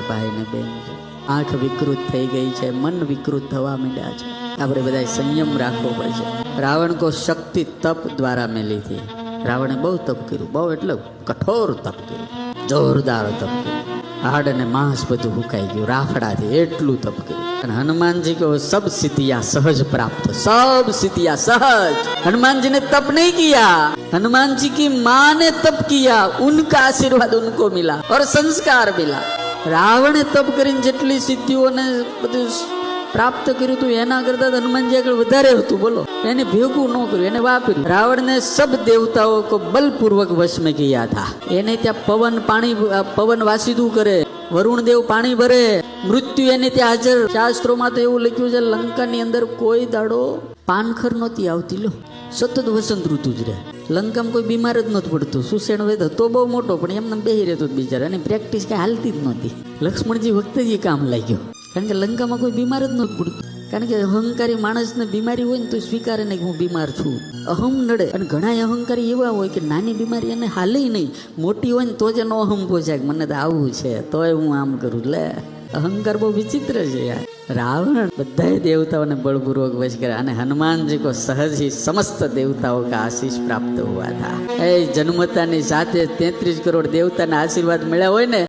ભાઈ ને બેન છે, આંખ વિકૃત થઈ ગઈ છે, મન વિકૃત થવા માંડ્યા છે. આપણે બધા સંયમ રાખવો પડશે. રાવણ કો શક્તિ તપ દ્વારા મેલી હતી. રાવણે બહુ તપ કર્યું, બહુ એટલે કઠોર તપ કર્યું, જોરદાર તપ કર્યું. હાડ અને માંસ બધું હુકાઈ ગયું રાફડાથી, એટલું તપ કર્યું. અને હનુમાનજી को सब सिद्धियां सहज प्राप्त, सब सिद्धियां सहज. हनुमान जी ने तप नहीं किया, हनुमान जी की माँ ने तप किया, उनका आशीर्वाद उनको मिला और संस्कार मिला. રાવણે તપ કરીને જેટલી સિદ્ધિઓને બધું પ્રાપ્ત કર્યું હતું એના કરતા હનુમાનજી આગળ વધારે હતું. બોલો, એને ભેગું ન કર્યું, એને વાપર્યું. રાવણ ને સબ દેવતાઓ को बलपूर्वक वश में किया था. એને ત્યાં પવન વાસીદું કરે, વરુણ દેવ પાણી ભરે, મૃત્યુ એને ત્યાં હાજર. શાસ્ત્રોમાં તો એવું લખ્યું છે, લંકાની અંદર કોઈ દાડો પાનખર નહોતી આવતી. લો, સતત વસંત ઋતુ જ રહે. લંકામાં કોઈ બીમાર જ નહોતું પડતું. સુસેણ વેદ હતો બહુ મોટો, પણ એમને બેહી રહેતો બિચારા, અને પ્રેક્ટિસ કઈ હાલતી જ નહોતી. લક્ષ્મણજી વખતે જ એ કામ લાગ્યો, કારણ કે લંકામાં કોઈ બીમાર જ નહોતું પડતું. કારણ કે અહંકારી માણસને બીમારી હોય ને તો સ્વીકારે નહીં કે હું બીમાર છું. અહમ નડે. અને ઘણા અહંકારી એવા હોય કે નાની બીમારી એને હાલે નહીં, મોટી હોય ને તો જ એનો અહમ પહોંચાય કે મને તો આવું છે તોય હું આમ કરું. લે, અહંકાર બહુ વિચિત્ર છે યાર. रावण बधाए देवताओं ने बलपूर्वक वश किया, અને हनुमान जी को सहज ही समस्त देवताओं का आशीष प्राप्त हुआ था. जन्मता ની સાથે 33 करोड़ देवता ना आशीर्वाद મળ્યા હોય ને